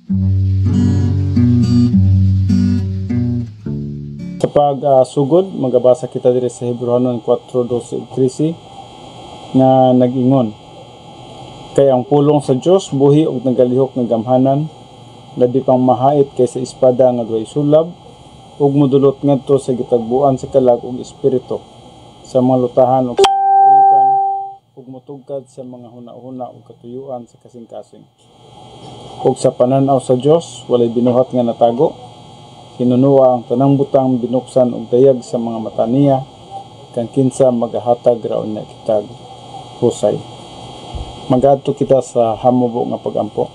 Sa pagsugod, magabasa kita diri sa Hebrewanon 4:12-13 nga nag-ingon, kay ang pulong sa Dios buhi ug nagalihok nga gamhanan, labi pang mahait kaysa espada nga duay sulab, ug modulot ngadto sa gitagbuan sa kalag ug espiritu, sa mga lutahan ug katuyukan, ug motugkad sa mga huna-huna ug katuyuan sa kasing-kasing. Ug sa pananaw sa Dios walay binuhat nga natago, hinunuwa ang tanang butang binuksan og dayag sa mga mata niya, kang kinsa magahatag raon niya kitag husay. Magadto kita sa hamubo nga pagampo.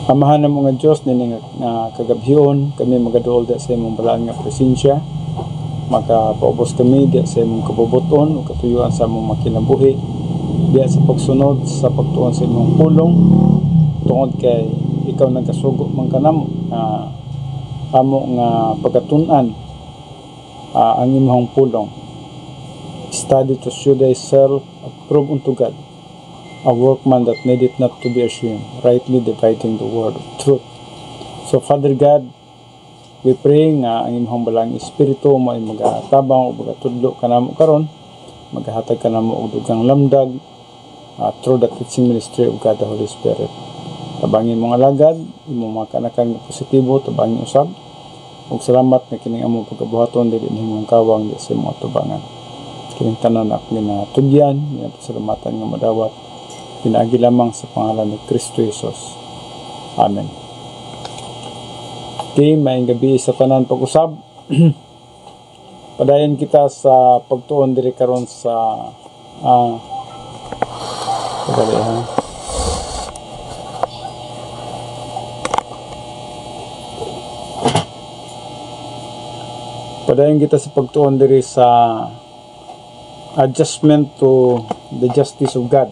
Amahan na mga Diyos nini nga kagabhion kami magaduol da sa imong balaan nga presensya, makapaubos kami diya sa imong kabubuton o katuyuan sa imong makinabuhi, diya sa pagsunod sa pagtuon sa imong pulong, tungod kay ikaw nagkasugo man kanamo amo nga pagatunan ang imong pulong. Study to show thyself approved unto God, a workman that needeth not to be ashamed, rightly dividing the word of truth. So Father God, we pray nga ang imong balang espiritu mo ay magatabang o magatudlo kanamo karon, magahatag kanamo og dugang lamdag through the teaching ministry of God the Holy Spirit. Tabangin mong alagad, imong mga kanakan nga positibo, tabangin usab. Ug salamat nga kining among pagkabuhaton dili nimong kawang di sa imong atubangan. Kining tanan ak ginatudyan, ginapasalamatan nga madawat, pinaagi lamang sa pangalan ni Kristo Jesus. Amen. Okay, maayong gabi sa tanan pag-usab. Padayon kita sa pagtuon diri karon sa padayon kita sa pagtuon diri sa adjustment to the justice of God.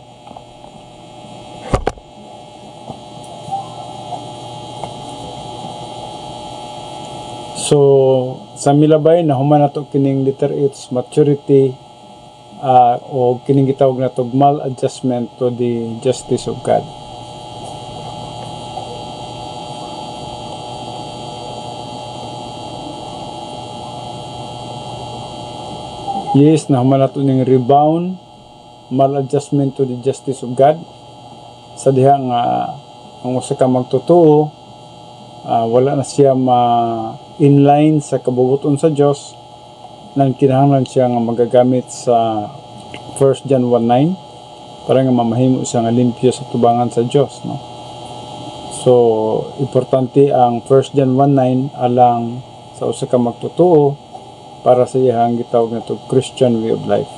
So sa milabay na human nato kining letter H, maturity, o kining gitawag na to maladjustment to the justice of God. Yes, na human nato ning rebound, maladjustment to the justice of God. Sa diha nga ang usa ka magtotoo, wala na siya inline sa kabubuton sa Dios, nang kinahanglan siya nga magagamit sa 1 John 1:9 para nga mamahimo siya nga limpyo sa tubangan sa Dios, no? So importante ang 1 John 1:9 alang sa usa ka magtotoo para sa iyang gitawag na to Christian way of life.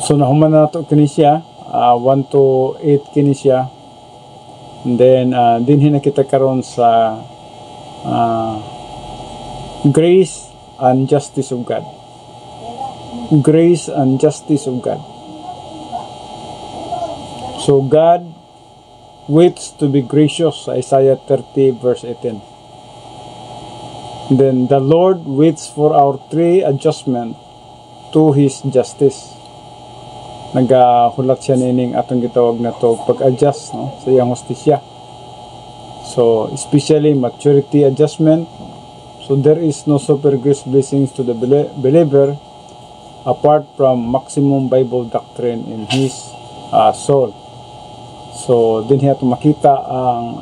So nahuman na nato kini siya 1 to 8 kini siya, and then dinhi na kita karon sa grace and justice of God. Grace and justice of God. So God waits to be gracious, Isaiah 30 verse 18. Then the Lord waits for our adjustment to His justice. Nagahulat siya nining atong gitawag na to pag-adjust, no, sa iyang hustisya. So especially maturity adjustment. So there is no super grace blessings to the believer apart from maximum Bible doctrine in his soul. So din hiya makita ang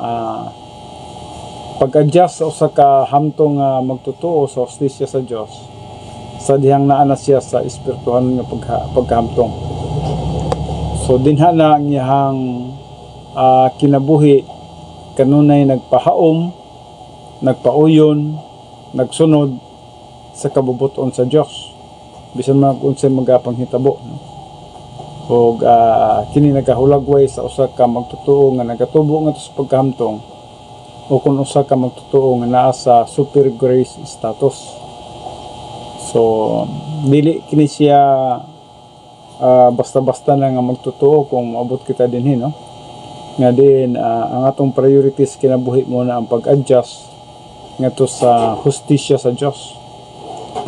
pag-adjust sa usa ka hamtong magtutuo sa hustisya sa Dios, sa dihang naa na siya sa espirituhan nga pagkahamtong. So dinha na ang iyang kinabuhi kanunay nagpahaom, nagpauyon, nagsunod sa kabubuton sa Dios, bisan man kung unsay magapanghitabo, no? O kini nagahulagway sa usa ka magtutuo nga nagatubo nga sa pagkahamtong, o kung usa ka magtutuo nga naa sa super grace status. So dili kini siya basta-basta na nga magtutuo kung maabot kita dinhi, no? Nga din ang atong priorities kinabuhi mo na ang pag-adjust ngadto sa hustisya sa Dios,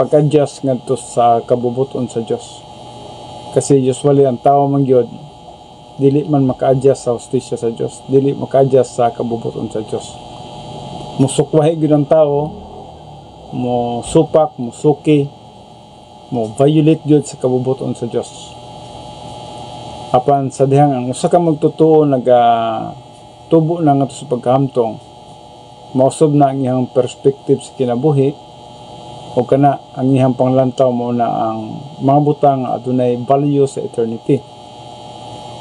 pag-adjust ngadto sa kabubuton sa Dios. Kasi usually ang tao man gyud dili man maka-adjust sa hustisya sa Dios, dili maka-adjust sa kabubuton sa Dios. Musukwahi gyud ang tao, mo supak, mo suki, mo violate gyud sa kabubuton sa Dios. Apan sa dihang ang usa ka magtotoo tubo na nga to sa pagkahamtong, mausob na ang iyang perspective sa kinabuhi, o kana ang iyang panglantaw mo na ang mga butang adunay value sa eternity.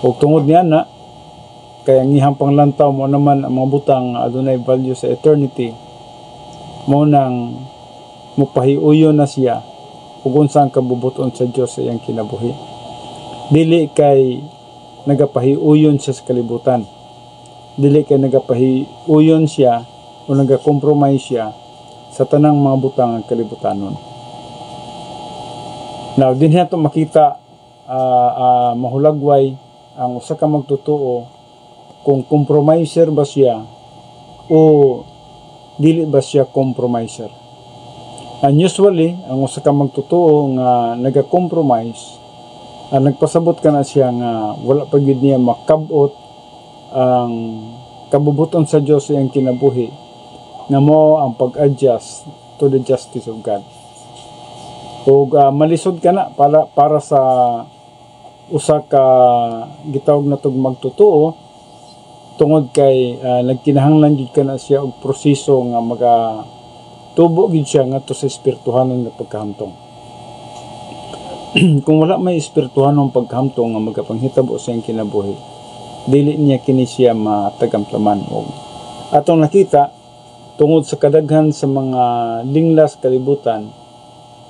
O tungod niya na, kaya ang iyang panglantaw mo naman ang mga butang adunay value sa eternity, mo nang mupahiuyon na siya ug unsa ang kabubuton sa Dios sa iyang kinabuhi. Dili kay nagapahiuyon siya sa kalibutan. Dili kay nagapahiuyon siya o nagakompromise siya sa tanang mga butang ng kalibutanon. Now, din nato makita mahulagway ang usa ka magtotoo kung compromiser ba siya o dili ba siya compromiser. And usually, ang usa ka magtotoo nga naga-compromise, nagpasabot ka na siya nga wala pa gyud niya makabot ang kabubuton sa Dios sa iyang kinabuhi, nga mo ang pag-adjust to the justice of God. O malisod ka na para sa usa ka gitawag na tog magtotoo, tungod kay nagkinahanglan gid ka na siya og proseso nga tubo gid siya ngadto sa espirituhanon nga pagkahamtong. Kung wala may espirituhanong pagkahamtong nga magapanghitabo sa iyang kinabuhi, dili niya kini siya matagamtaman. Og atong nakita tungod sa kadaghan sa mga linglas kalibutan,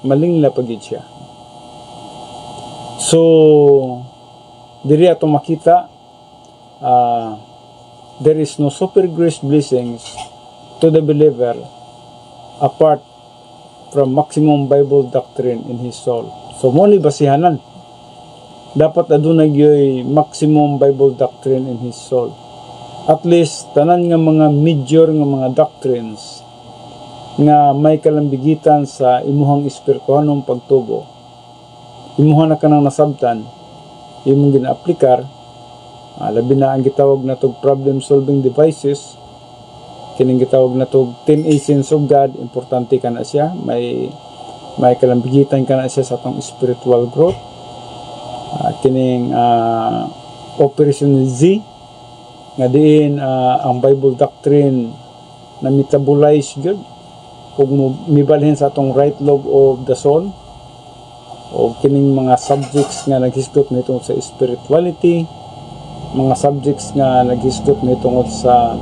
malingla pa gid siya. So diri atong makita there is no super grace blessings to the believer apart from maximum Bible doctrine in his soul. So mo ni basihanan, dapat adunay gyud maximum Bible doctrine in his soul. At least tanan nga mga major nga mga doctrines nga may kalambigitan sa imuhang espirituhanong pagtubo, imuha na kanang nasabtan, imong gina-aplikar, labi na ang gitawag na tog problem solving devices, kining gitawag na tog 10 essence of God. Importante ka na siya, may kalambigitan ka na siya sa atong spiritual growth. Kining Operation Z, nga diin ang Bible doctrine na metabolize gyud ug mibalhin sa atong right lobe of the soul, o kining mga subjects nga naghisgot nitong sa spirituality, mga subjects nga naghisgot nitong sa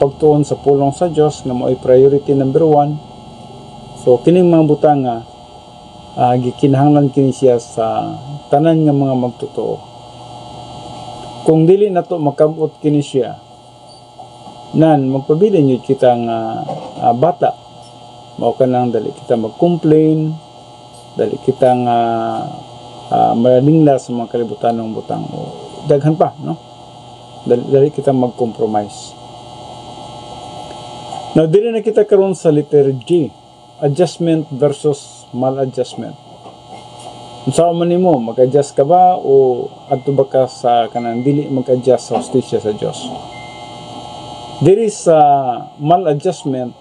pagtuon sa pulong sa Dios nga mo'y priority number 1. So kining mga butang nga gikinahanglan kini siya sa tanan nga mga magtotoo. Kung dili nato makabot kini siya, nan magpabilin yun kita nga bata, mao kanang dali kita mag-complain, dali kita nga malingla sa mga kalibutanong butang, o daghan pa, no? Dali kita mag-compromise. Now dili na kita karon sa letter G, adjustment versus maladjustment. Unsa man nimo, mag-adjust ka ba o adto ba ka sa kanang dili mag-adjust sa hustisya sa Dios? There is maladjustment.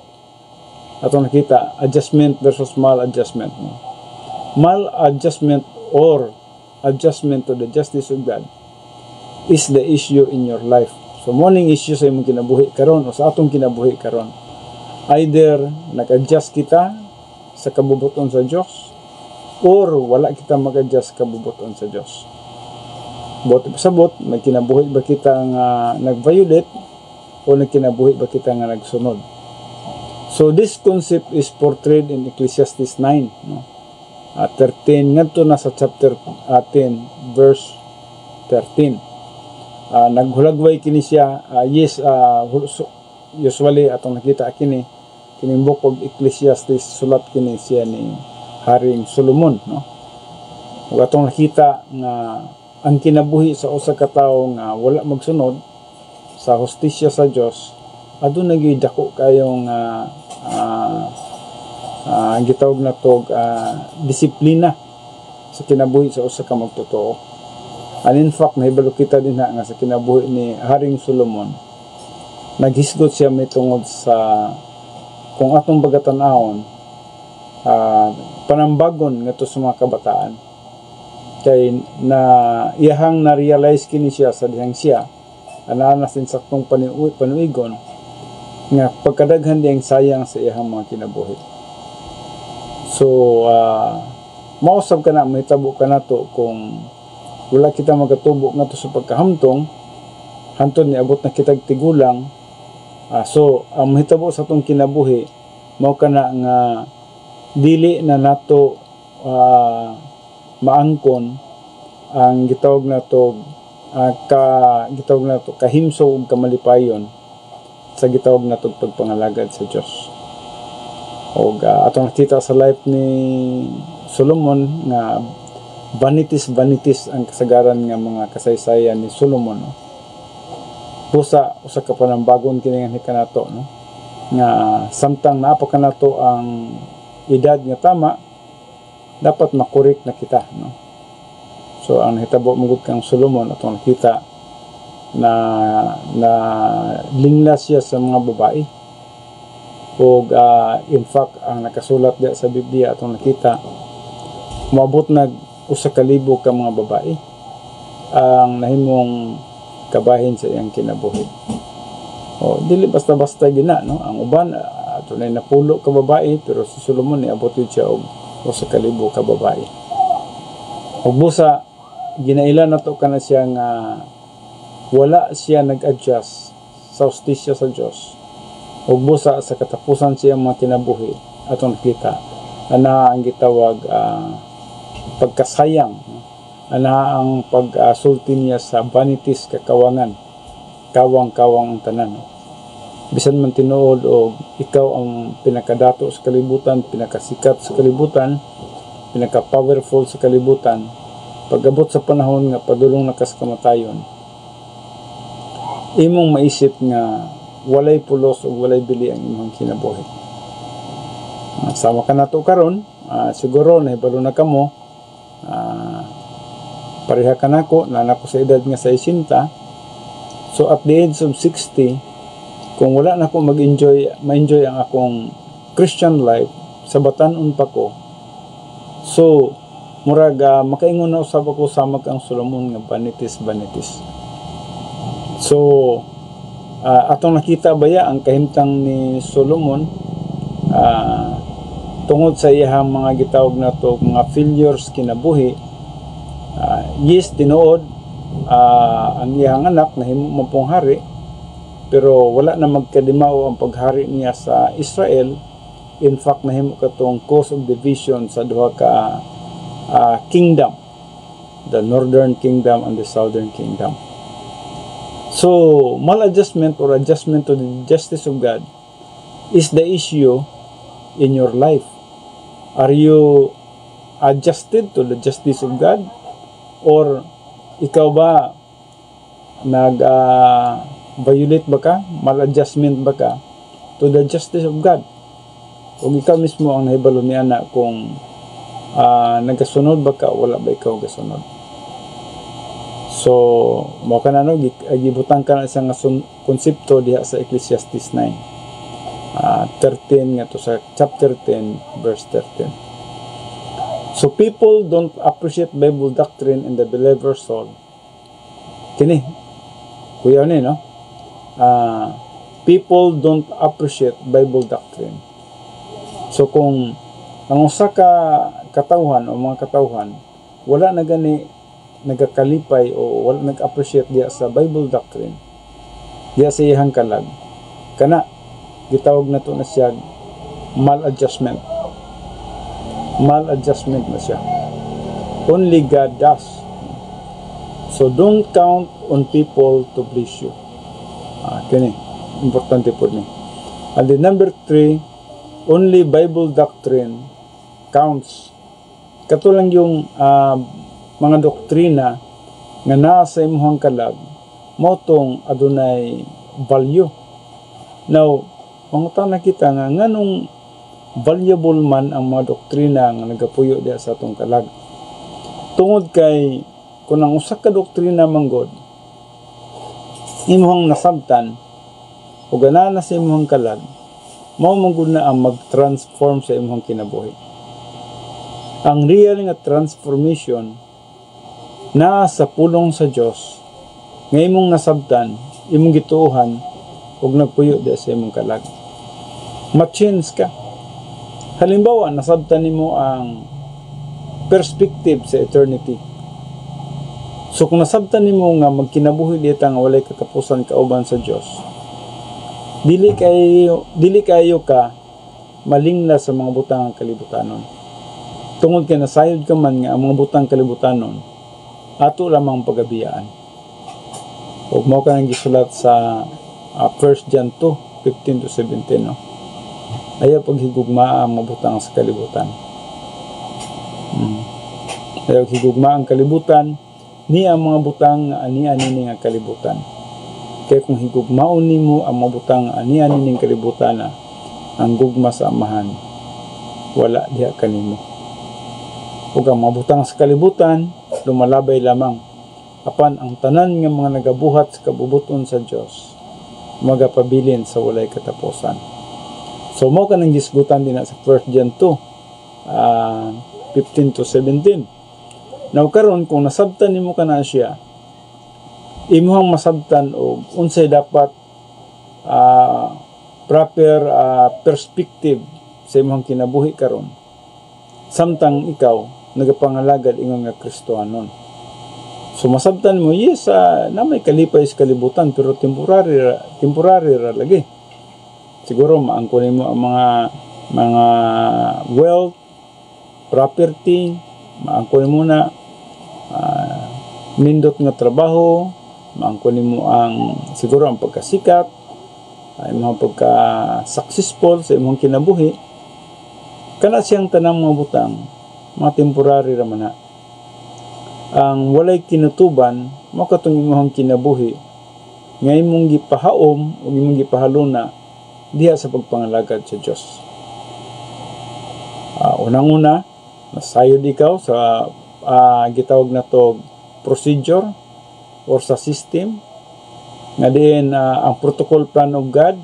Atong nakita, adjustment versus maladjustment. Maladjustment or adjustment to the justice of God is the issue in your life. So morning issue sa imong kinabuhi karon o sa atong kinabuhi karon. Either nag-adjust kita sa kabubuton sa Dios, or wala kita mag-adjust kabubuton sa Dios. Bot pasabot, may kinabuhi ba kita nga nag-violate o nagkinabuhi ba kita nga nagsunod? So this concept is portrayed in Ecclesiastes 9, no? 13 ngadto na sa chapter 10 verse 13. Naghulagway kini siya, usually atong nakita kining book of Ecclesiastes, sulat kini siya ni Haring Solomon, no? Ug atong nakita nga ang kinabuhi sa usa ka tawo nga wala magsunod sa hustisya sa Dios, aduna gyud dako kayong gitawag na tog disiplina sa kinabuhi sa usa ka magtotoo. And in fact, nahibalo kita din nga sa kinabuhi ni Haring Solomon, naghisgot siya may tungod sa kung atong bagatan-ahon, panambagon nga to sa mga kabataan. Kay na iyahang na-realize kini siya sa dihang siya, ananas din saktong panuigon, nga pagkadaghan diyang sayang sa iyahang mga kinabuhi. So, mausap ka na, may tabo ka na to kung wala kita magatubo nga to sa pagkahamtong, hantod ni abot na kitag tigulang. So, ang mahitabo sa itong kinabuhi, mao ka na nga dili na nato maangkon ang gitawag na to kahimso ug kamalipayon sa gitawag na to pagpangalagad sa Dios. Og atong nakita sa life ni Solomon nga vanities ang kasagaran nga mga kasaysayan ni Solomon, no? Usa ka panambagon kini nga kanato, no? Nga samtang naapa kanato ang edad nga tama, dapat makorek na kita, no? So ang hitabo mugod kang Solomon atong nakita na linglas siya sa mga babae. Og in fact ang nakasulat diya sa Biblia atong nakita, moabot nag 1,000 ka mga babae ang nahimong kabahin sa iyang kinabuhi. O dili basta-basta gina, no? Ang uban tunay na pulo ka babae, pero si Solomon ni abot yun siya og 1,000 ka babae. Og busa ginailan nato kana siya nga wala siya nag-adjust sa hustisya sa Dios. Og busa sa katapusan siya mga kinabuhi atong nakita ana ang gitawag pagkasayang, ana ang pag-sulti niya sa vanities, kakawangan, kawang-kawang ang tanan. Bisan man tinuod o ikaw ang pinakadato sa kalibutan, pinakasikat sa kalibutan, pinaka-powerful sa kalibutan, pag-abot sa panahon nga padulong na kas kamatayon, imong maisip nga walay pulos o walay bili ang imong kinabuhi. Sama ka nato karon, siguro nahibalo na kamo, pareha ka nako, nanako sa edad nga 60. So at the age of 60, kung wala na ako ma-enjoy ang akong Christian life, sa batanon pa ko, so murag makaingon na usab ako samag ang Solomon nga vanities. So atong nakita baya ang kahimtang ni Solomon tungod sa iyang mga gitawag na to mga failures kinabuhi. Yes, tinuod ang iyang anak nahimo mapong hari, pero wala na magkadimaw ang paghari niya sa Israel. In fact, nahimo katong cause of division sa duha ka kingdom, the northern kingdom and the southern kingdom. So maladjustment or adjustment to the justice of God is the issue in your life. Are you adjusted to the justice of God, or ikaw ba nag-violate ba ka, maladjustment ba ka to the justice of God? O ikaw mismo ang nahibalo ni anak kung nagasunod ba ka o wala ba ikaw gasunod? So mo ka na no, gibutang ka na isang konsepto diha sa Ecclesiastes 9. 13 nga to sa chapter 10 verse 13. So people don't appreciate Bible doctrine in the believer's soul. Kini kuya ni, no? People don't appreciate Bible doctrine. So kung ang usa ka katawhan o mga katawhan wala na gani nagakalipay o wala nag-appreciate diya sa Bible doctrine, diya sa iyang kalag, kana gitawag na to na siya maladjustment na siya. Only God does. So don't count on people to please you. Kini importante po ni. And the number 3, only Bible doctrine counts. Katulang yung mga doktrina nga naa sa imong kalag, mao tong adunay value. Now mangutan na kita nga nganong valuable man ang mga doktrina nga nagapuyo diya sa atong kalag. Tungod kay kung ang usa ka doktrina manggod imong nasabtan o gana sa imong kalag, mao manggod na ang mag-transform sa imong kinabuhi. Ang real nga transformation na sa pulong sa Dios nga imong nasabtan, imong gituohan ug nagpuyo di sa imong kalag. Ma-change ka. Halimbawa, nasabtan nimo ang perspective sa eternity. So kung nasabtan nimo nga magkinabuhi dita nga walay katapusan kauban sa Dios, dili kayo ka malingla sa mga butang kalibutanon. Tungod kay nasayod ka man nga ang mga butang kalibutanon ato lamang pagabiyaan. Ug mao kanang gisulat sa 1 John 2:15 to 17, no. Ayaw paghigugma ang mga butang sa kalibutan. Ayaw higugma ang kalibutan ni ang mga butang ani-ani nga kalibutan. Kaya kung higugmaon nimo ang mga butang ani-ani ning kalibutan na ang gugma sa amahan, wala diha kanimo. Ug ang mga butang sa kalibutan lumalabay lamang apan ang tanan nga mga nagabuhat sa kabubuton sa Dios magapabilin sa walay katapusan. So mo kanang gisgutan din sa 1 John 2:15 to 17. Now karon kung nasabtan nimo kana siya, imuhang masabtan og unsay dapat proper perspective sa imong kinabuhi karon. Samtang ikaw nagapangalagad ingon nga Kristohanon. So masabtan mo, yes, na may kalipay sa kalibutan pero temporary ra lagi. Siguro maangkunin mo ang mga wealth, property, maangkunin mo na nindot nga trabaho, maangkunin mo ang siguro ang pagkasikat, ay mga pagka-successful sa imong kinabuhi. Kana siyang tanang mga butang, mga temporary ra man na. Ang walay kinutuban, mao katong imong kinabuhi nga imong gipahaom o imong gipahaluna diha sa pagpangalagad sa Dios. Unang-una, nasayod ikaw sa gitawag na to procedure or sa system nga din ang protocol plan of God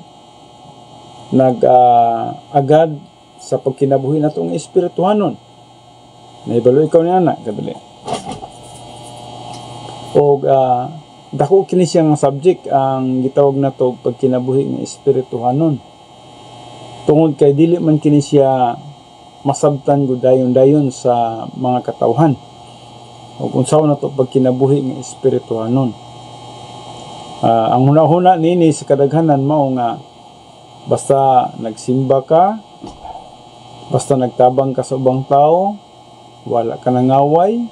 agad sa pagkinabuhi natong espirituhanon. Naibalo ikaw ni ana kadali. Og dako kini siyang subject ang gitawag na to pagkinabuhi ng espirituhanon. Tungod kay dili man kini siya masabtan gud dayon sa mga katawhan. Ug unsaon na to pagkinabuhi ng espirituhanon. Ang hunahuna nini sa kadaghanan mao nga basta nagsimba ka, basta nagtabang ka sa ubang tao, wala ka nang away,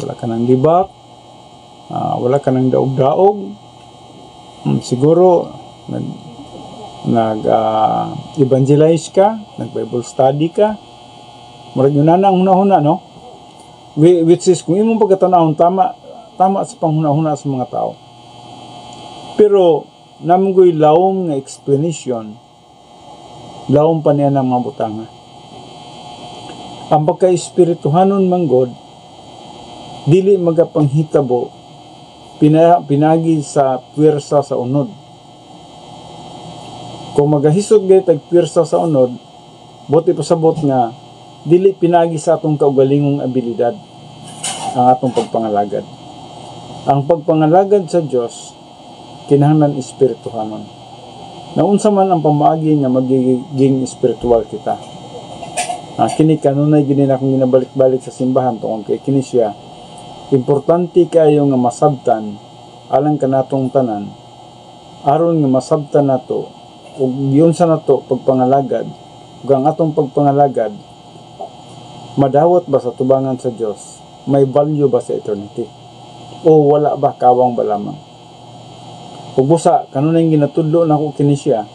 wala ka nang libak, wala ka nang daog-daog, siguro evangelize ka, nag-Bible study ka, murag yun na ang hunahuna, no? Which is, kung imong pagkatanahon, tama sa panghuna-huna sa mga tao. Pero, namanggoy lawom nga explanation, lawom pa niya ng mga butanga. Ang pagka-espirituhanon manggod, dili magapanghitabo, pinagi sa pwersa sa unod. Kung magahisod gayud tag pwersa sa unod, buti pasabot nga dili pinagi sa atong kaugalingong abilidad ang atong pagpangalagad. Ang pagpangalagad sa Dios kinahanglan espirituhanon. Naunsa man ang pamaagi nga magiging espiritual kita. Kini kanunay gini na akong ginabalik-balik sa simbahan tungod kay kini siya importante kayo nga masabtan alang kanatong tanan aron nga masabtan nato ug giyon sa nato pagpangalagad ug ang atong pagpangalagad madawat ba sa tubangan sa Dios, may value ba sa eternity o wala ba, kawang ba lamang. Ug busa kanunay ginatudlo nako kini siya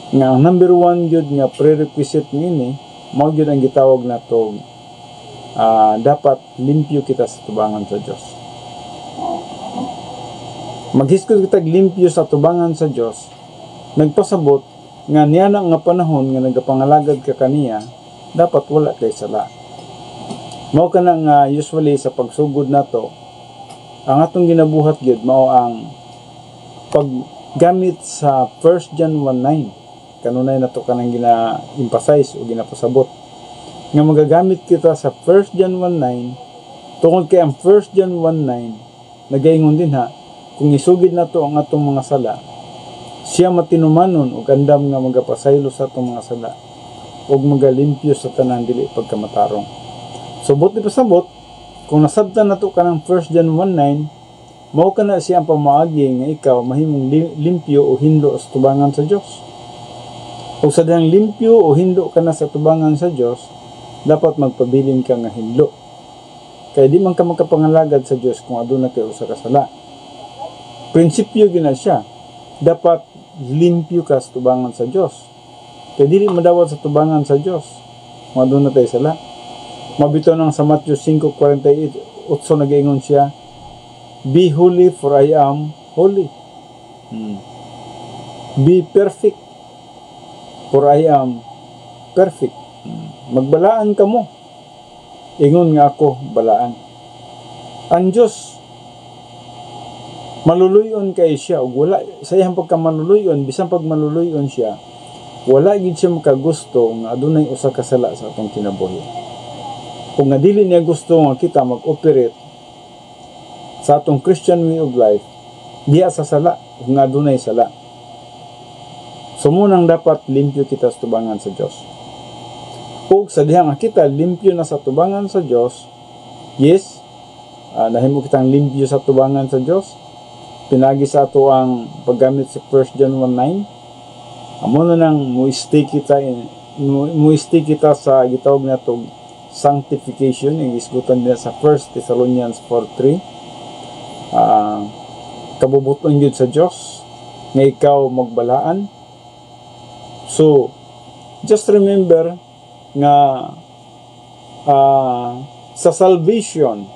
nga ang number 1 gyud nga prerequisite niini mao gyud ang gitawag nato dapat limpyo kita sa tubangan sa Dios. Maghiskod kita limpyo sa tubangan sa Dios, nagpasabot nga niya na nga panahon nga nagapangalagad ka kaniya, dapat wala kay sala. Mao ka na nga usually sa pagsugod nato, ang atong ginabuhat gyud mao ang paggamit sa 1 John 1:9. Kanunay nato kanang gina-emphasize o ginapasabot nga magagamit kita sa 1 John 1:9 tungod kay ang 1 John 1:9 nagaingon din ha, kung isugid nato ang atong mga sala, siya matinumanon ug andam nga magapasaylo sa atong mga sala ug magalimpyo sa tanang dili pagkamatarong. So buti pasabot kung nasabtan nato kanang 1 John 1:9, mao kana siya ang pamaagi nga ikaw mahimong limpyo o hindo sa tubangan sa Dios. Kung sa dang limpyo o hindo ka na sa tubangan sa Dios, dapat magpabilin ka nga hindo. Kaya di man ka makapangalagad sa Dios kung aduna kay usa ka sala. Prinsipyo gina siya. Dapat limpyo ka sa tubangan sa Dios. Kaya dili madawat sa tubangan sa Dios kung aduna tay sala. Mabitaw nang sa Matthew 5:48 nagaingon siya, "Be holy for I am holy." Be perfect for I am perfect. Magbalaan ka mo. Ingon nga ako, balaan. Ang Diyos, maluluyon kay siya, o wala, sa iyang pagkamaluluyon, bisan pag maluluyon siya, wala gid siya makagusto nga adunay usa ka sala sa atong kinabuhi. Kung nga dili niya gusto nga kita mag-operate sa atong Christian way of life, diya sa sala, kung nga adunay sala. So munang dapat limpyo kita sa tubangan sa Dios. Ug sa diha nga kita limpyo na sa tubangan sa Dios, yes, nahimo kitang limpyo sa tubangan sa Dios. Pinagi sa ato ang paggamit sa 1 John 1:9. Amo na nang muistay kita sa gitawag natong sanctification, yung isgutan nila sa 1 Thessalonians 4:3. Kabubuton gyud sa Dios nga ikaw magbalaan. So just remember nga sa salvation,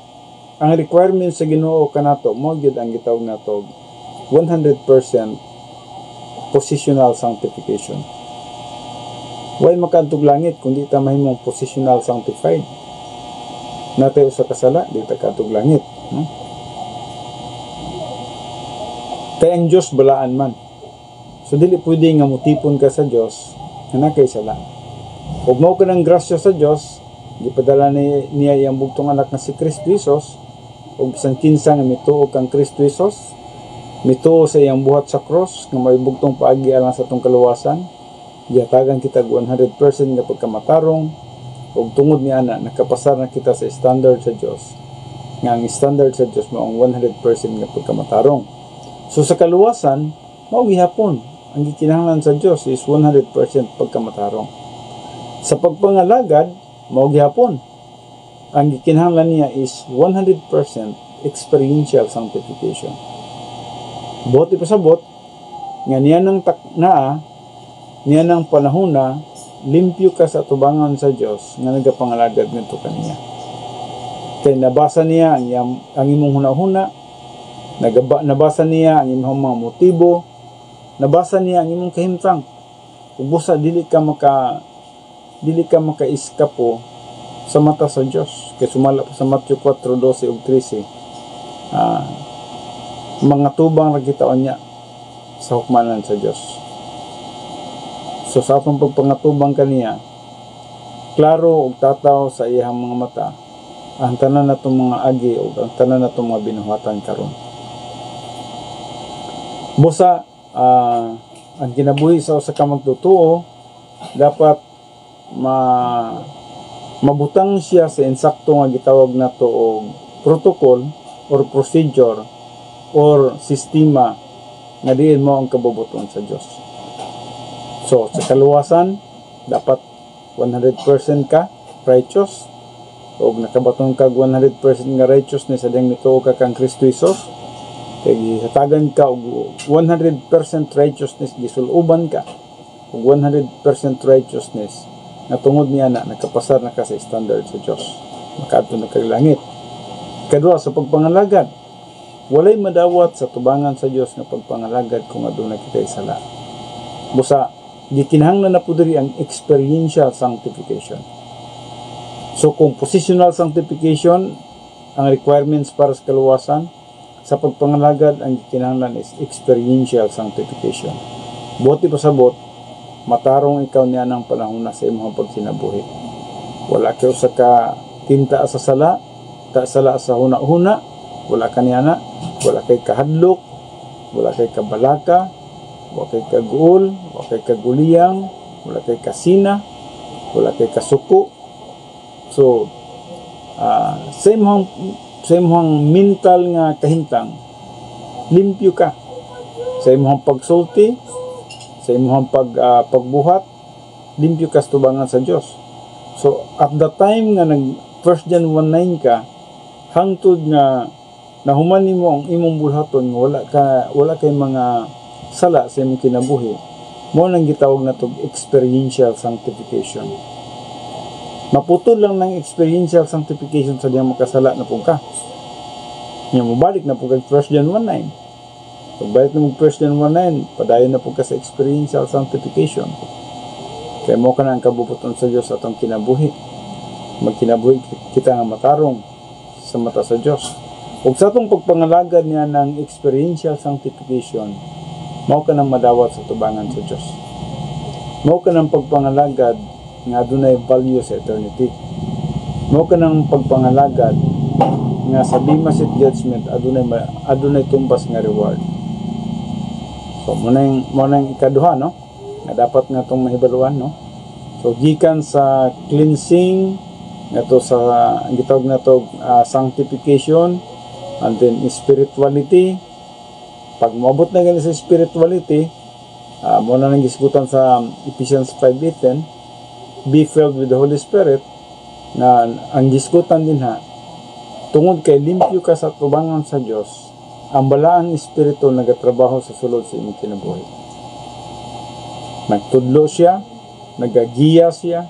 ang requirement sa Ginoo kanato mo gyud ang gitawag nato 100% positional sanctification. Way makadtog langit kung di ta mahimong positional sanctified. Natay usa ka sala, di ta kadtog langit. Kaya ang Diyos balaan man. So dili pwede nga mutipon ka sa Diyos nga nakay sala. Ug mao ka ng grasya sa Diyos, gipadala niya iyang bugtong anak nga si Kristo Jesus, ug bisan kinsa nga mituo kang Kristo Jesus, mituo sa iyang buhat sa cross nga may bugtong paagi alang sa atong kaluwasan, gihatagan kita 100% nga pagkamatarong, ug tungod ni ana nakapasar na kita sa standard sa Dios. Nga ang standard sa Dios mao ang 100% nga pagkamatarong. So sa kaluwasan, mao gihapon ang gikinahanglan sa Dios is 100% pagkamatarong. Sa pagpangalagad, mao gihapon ang gikinahanglan niya is 100% experiential sanctification. Buti pasabot nga niya nang niya nang panahon na limpyo ka sa tubangan sa Dios nga nagapangalagad ngadto kaniya. Kay nabasa niya ang imong hunahuna, nabasa niya ang imong mga motibo, nabasa niya ang imong kahimtang. Ubusa dili ka maka-iskapo sa mata sa Dios. Kay sumala pa sa Matthew 4:12 ug 13. Mga tubang ra kita niya sa hukmanan sa Dios. So sa atong pagpangatubang kaniya, klaro ug tataw sa iyang mga mata ang tanan natong mga agi ug ang tanan natong mga binuhatan karon. Busa ang kinabuhi sa usa ka magtutuo dapat mabutang siya sa insakto nga gitawag nato og protocol or procedure or sistema nga diin mo ang kabubuton sa Dios. So sa kaluwasan dapat 100% ka righteous, o nakabaton ka 100% nga righteousness sa diyang mituo ka kang Kristo Jesus. Kaya hatagan ka og 100% righteousness, gisuluban ka og 100% righteousness na tungod niya na nakapasar na ka sa standard sa Diyos, makaadto na kag langit. Kadua sa pagpangalagad, walay madawat sa tubangan sa Diyos nga pagpangalagad kung aduna kitay sala. Busa gikinahanglan na pud diri ang experiential sanctification. So kung positional sanctification ang requirements para sa kaluwasan, sa pagpangalagad ang kinahanglan is experiential sanctification. Buti pasabot, matarong ikaw niya ng panahon na sa imong pagkinabuhi. Wala kayo sa ka tinta sa sala, ta sala sa huna-huna, wala ka niya na, wala kay kahadlok, wala kay kabalaka, wala kay kaguol, wala kay kaguliyang, wala kay kasina, wala kay kasuko. So, sa imong mental nga kahintang, limpyo ka. Sa imong pagsulti, sa imong pagbuhat, limpyo ka sa tubangan sa Dios. So, at the time nga nag 1 John 1:9 ka, hangtod nga nahuman nimo ang imong bulhaton, wala kay mga sala sa imong kinabuhi, mo nang gitawag na tog experiential sanctification. Maputol lang ng experiential sanctification sa diyang makasala na pong ka. Nga mabalik na po kag 1 John 1:9. Pagbalik na mo 1 John 1:9, padayon na po ka sa experiential sanctification. Kaya mo ka na ang kabubuton sa Diyos atong kinabuhi. Magkinabuhi kita nga matarong sa mata sa Diyos. Ug sa atong pagpangalagad niya ng experiential sanctification, mao ka nang madawat sa tubangan sa Diyos. Mao ka nang pagpangalagad nga adunay value sa eternity. Mao ka nang pagpangalagad nga sa Bema Seat Judgment adunay tumbas nga reward. So mo nang ikaduha, no, nga dapat nga tong mahibaluan, no. So gikan sa cleansing ngato sa gitawag na to sanctification, and then spirituality. Pag moabot na gani sa spirituality, mo na nang gisgutan sa Ephesians 5:10, be filled with the Holy Spirit, na ang gisgutan din ha, tungod kay limpyo ka sa tubangan sa Dios, ang balaang espiritu nagatrabaho sa sulod sa imong kinabuhi. Nagtudlo siya, nagagiya siya,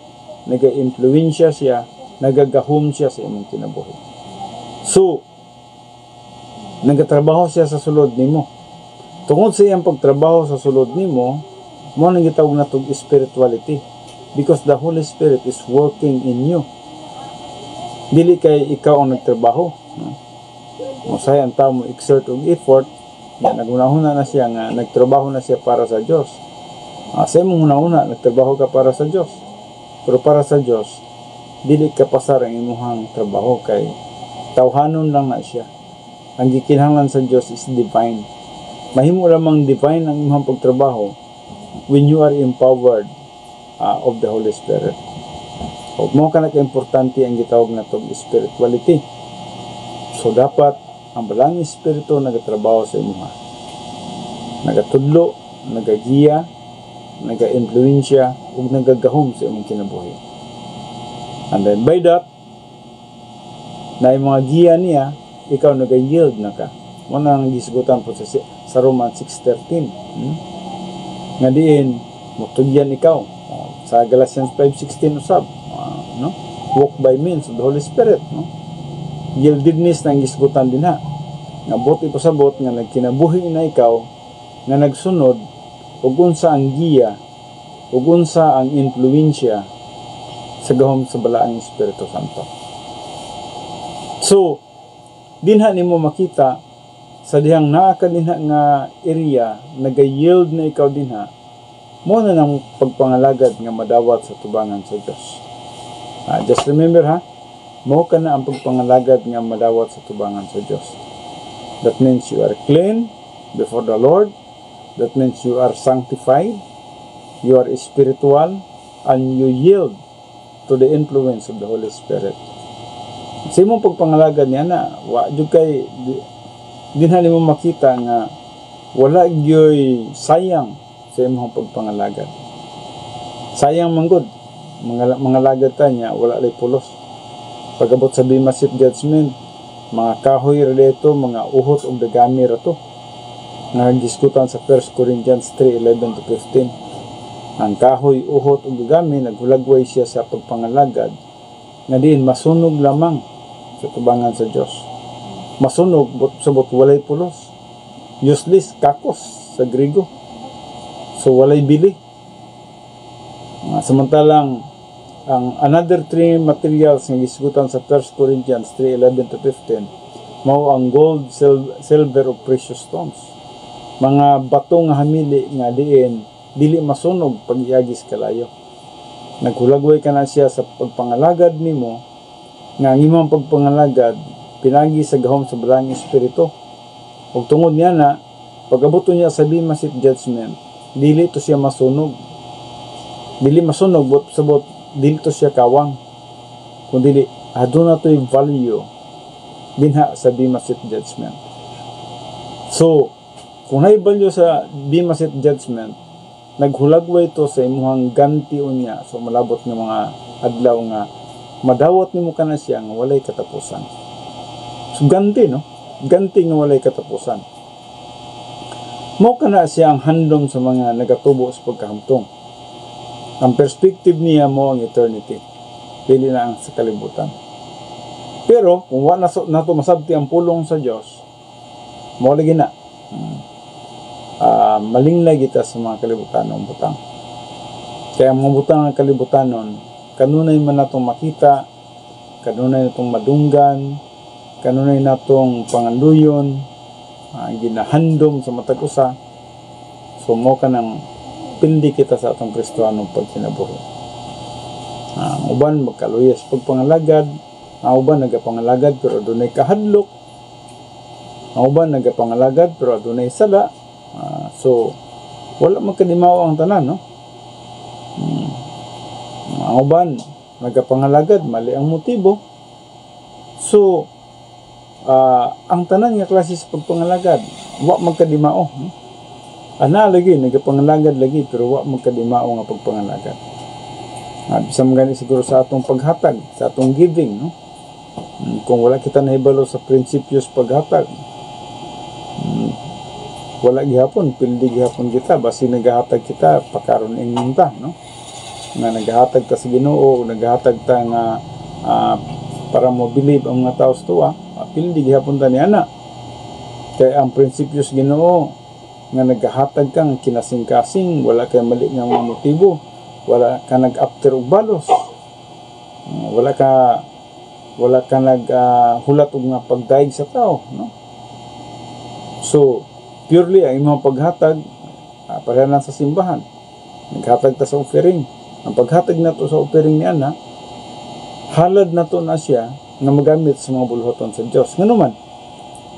naga-impluwensya siya, nagagahom siya sa imong kinabuhi. So, nagatrabaho siya sa sulod nimo. Tungod sa iyang pagtrabaho sa sulod nimo, mo nang gitawag na tog spirituality, because the Holy Spirit is working in you. Dili kay ikaw ang nagtrabaho. Usay ang tao mo exert og effort, nga nagunahuna na siya nga nagtrabaho na siya para sa Dios. Sa imong una nagtrabaho ka para sa Dios. Pero para sa Dios, dili ka pasar ang imong trabaho kay tawhanon lang na siya. Ang gikinahanglan sa Dios is divine. Mahimo lamang divine ang imong pagtrabaho when you are empowered of the Holy Spirit. O mo ka na ka-importante ang gitawag na tog spirituality. So dapat ang balang espiritu nagatrabaho sa imo, nagatudlo, nagagiya, naga-influensya ug nagagahom sa imong kinabuhi. And then by that, na yung mga giya niya, ikaw nag-yield na ka. Muna ang gisgutan po sa Romans 6:13. Nga diin, mutugyan ikaw. Sa Galatians 5:16 usab, no? Walk by means of the Holy Spirit, no? Yieldedness na ang gisgutan din ha. Nga buti pasabot nga nagkinabuhi na ikaw, nga nagsunod, ug unsa ang giya, ug unsa ang influensya sa gahom sa balaang Espiritu Santo. So, dinha nimo makita sa dihang naa ka dinha nga area, nag-yield na ikaw dinha, mo na ng pagpangalagad nga madawat sa tubangan sa Diyos. Just remember ha, mo ka na ang pagpangalagad nga madawat sa tubangan sa Diyos. That means you are clean before the Lord. That means you are sanctified, you are spiritual, and you yield to the influence of the Holy Spirit. Sa imong pagpangalagad niya na, wa jud kay dinhan mo makita nga wala gyoy sayang sa imong pagpangalagad. Sayang manggod mga lagad ta niya, wala lay pulos. Pagabot sa Bema Seat Judgment, mga kahoy reto, mga uhot ug dagami rato. Nagiskutan sa 1 Corinthians 3:11-15. Ang kahoy, uhot ug dagami naghulagway siya sa pagpangalagad nga diin masunog lamang sa tubangan sa Dios. Masunog sabot walay pulos. Useless, kakos sa Griego. So walay bili. Samantalang ang another three materials nga gisgutan sa 1 Corinthians 3:11-15 mao ang gold, silver o precious stones. Mga bato nga hamili nga dili masunog pag iagis kalayo. Naghulagway ka na siya sa pagpangalagad nimo nga ang imong pagpangalagad pinagi sa gahom sa balang espiritu. Ug tungod niya na pag-abot niya sa bema seat judgment, dili to siya masunog. Dili masunog sabot dili to siya kawang. Kundi aduna to'y value dinha sa bema seat judgment. So, kung hay value sa bema seat judgment, naghulagway to sa imuhang ganti unya. So malabot nga mga adlaw nga madawat nimo kana siya nga walay katapusan. So ganti, no? Ganti nga walay katapusan. Mao kana siya ang handom sa mga nagatubo sa pagkahamtong. Ang perspective niya mo ang eternity, dili na ang sa kalibutan. Pero kung wa nato masabti ang pulong sa Dios, mao lagi na malinglay kita sa mga kalibutanong butang. Kaya ang mga butang ng kalibutanon, kanunay man natong makita, kanunay natong madunggan, kanunay natong panganduyon, ginahandom sa matag usa. So mo ka nang pindi kita sa atong Kristohanong pagkinabuhi. Ang uban magkaluyas pagpangalagad, ang uban nagapangalagad pero adunay kahadlok, ang uban nagapangalagad pero adunay sala. So wala magkadimaw ang tanan, no? Ang uban nagapangalagad, mali ang motibo. So ang tanan nga klase sa pagpangalagad wa magkadimao, no? Ana lagi nagapangalagad lagi pero wa magkadimao nga pagpangalagad. Bisang gani siguro sa atong paghatag, sa atong giving, no? Kung wala kita nahibalo sa prinsipyos paghatag, wala gihapon, pildi gihapon kita basi nagahatag kita pakaron ingnon ta, no? Nga nagahatag ta sa Ginoo, nagahatag ta nga para mo believe ang mga tao sa tuwa, pildi gihapon ta ni ana. Kaya ang prinsipyos Ginoo nga nagahatag kang kinasing-kasing, wala kay mali nga mga motibo, wala ka nag-after og balos, wala ka naghulat og nga pagdaig sa tao, no? So purely ang imong paghatag pareha lang sa simbahan, naghatag ta sa offering. Ang paghatag nato sa offering ni ana, halad nato na siya nga magamit sa mga buluhaton sa Dios. Ngano man